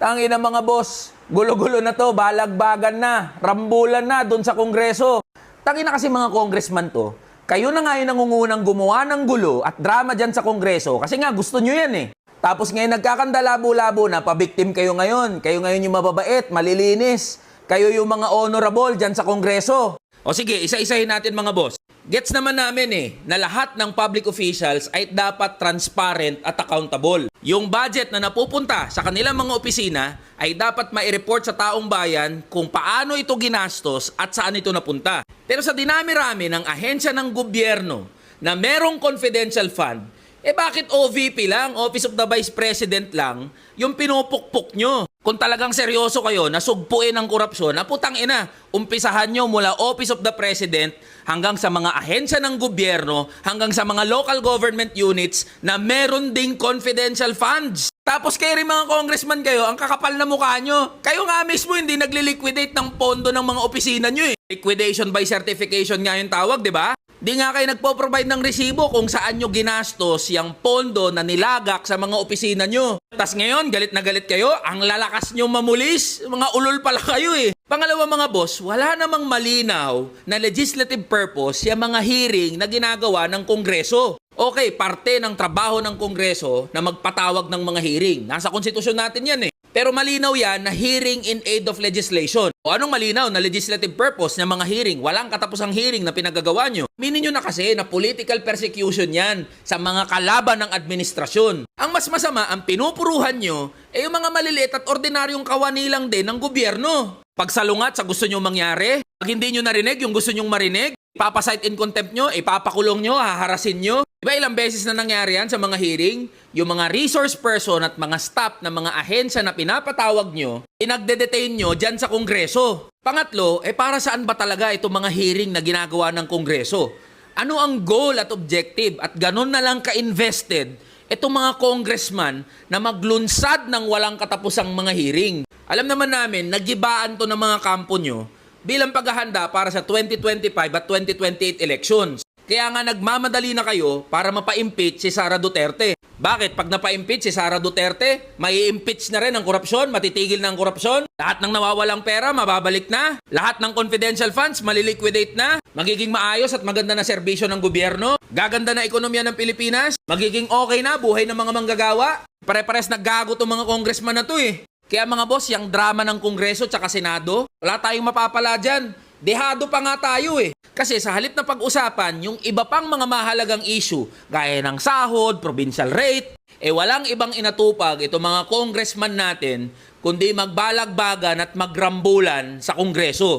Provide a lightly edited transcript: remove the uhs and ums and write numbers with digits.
Tangina mga boss, gulo-gulo na to, balagbagan na, rambulan na doon sa Kongreso. Tangina kasi mga congressman to, kayo na nga yung nangungunang gumawa ng gulo at drama dyan sa Kongreso kasi nga gusto nyo yan eh. Tapos ngayon nagkakandalabo-labo na, pabiktim kayo ngayon yung mababait, malilinis, kayo yung mga honorable dyan sa Kongreso. O sige, isa-isahin natin mga boss. Gets naman namin na lahat ng public officials ay dapat transparent at accountable. Yung budget na napupunta sa kanilang mga opisina ay dapat mai-report sa taong bayan kung paano ito ginastos at saan ito napunta. Pero sa dinami-rami ng ahensya ng gobyerno na merong confidential fund, bakit OVP lang, Office of the Vice President lang, yung pinupukpok nyo? Kung talagang seryoso kayo na sugpuin ang korupsyon, putang ina, umpisahan nyo mula Office of the President hanggang sa mga ahensya ng gobyerno, hanggang sa mga local government units na meron ding confidential funds. Tapos kayo rin mga congressman kayo, ang kakapal na mukha nyo. Kayo nga mismo hindi nagli-liquidate ng pondo ng mga opisina nyo eh. Liquidation by certification nga yung tawag, di ba? Di nga kayo nagpo-provide ng resibo kung saan nyo ginastos yung pondo na nilagak sa mga opisina nyo. Tas ngayon, galit na galit kayo, ang lalakas nyo mamulis, mga ulol pala kayo eh. Pangalawa mga boss, wala namang malinaw na legislative purpose yung mga hearing na ginagawa ng Kongreso. Okay, parte ng trabaho ng Kongreso na magpatawag ng mga hearing. Nasa konstitusyon natin yan eh. Pero malinaw yan na hearing in aid of legislation. O anong malinaw na legislative purpose ng mga hearing? Walang katapusang hearing na pinagagawa nyo. Minin nyo na kasi na political persecution yan sa mga kalaban ng administrasyon. Ang mas masama, ang pinupuruhan nyo, yung mga maliliit at ordinaryong kawani lang din ng gobyerno. Pagsalungat sa gusto nyo mangyari, pag hindi nyo narinig yung gusto nyong marinig, ipapasight in contempt nyo, ipapakulong nyo, haharasin nyo. Diba ilang beses na nangyari yan sa mga hearing? Yung mga resource person at mga staff ng mga ahensya na pinapatawag nyo, inagde-detain nyo dyan sa Kongreso. Pangatlo, para saan ba talaga itong mga hearing na ginagawa ng Kongreso? Ano ang goal at objective at ganun na lang ka-invested itong mga congressman na maglunsad ng walang katapusang mga hearing? Alam naman namin, nagibaan to ng mga kampo nyo bilang paghahanda para sa 2025 at 2028 elections. Kaya nga nagmamadali na kayo para mapa-impeach si Sara Duterte. Bakit? Pag napa-impeach si Sara Duterte, mai-impeach na rin ang korupsyon, matitigil na ang korupsyon, lahat ng nawawalang pera, mababalik na, lahat ng confidential funds, maliliquidate na, magiging maayos at maganda na serbisyo ng gobyerno, gaganda na ekonomiya ng Pilipinas, magiging okay na buhay ng mga manggagawa. Pare-pares naggago itong mga congressman na to eh. Kaya mga boss, yung drama ng Kongreso tsaka Senado, wala tayong mapapala dyan. Dehado pa nga tayo eh. Kasi sa halip na pag-usapan, yung iba pang mga mahalagang issue, gaya ng sahod, provincial rate, walang ibang inatupag itong mga congressman natin, kundi magbalagbagan at magrambulan sa Kongreso.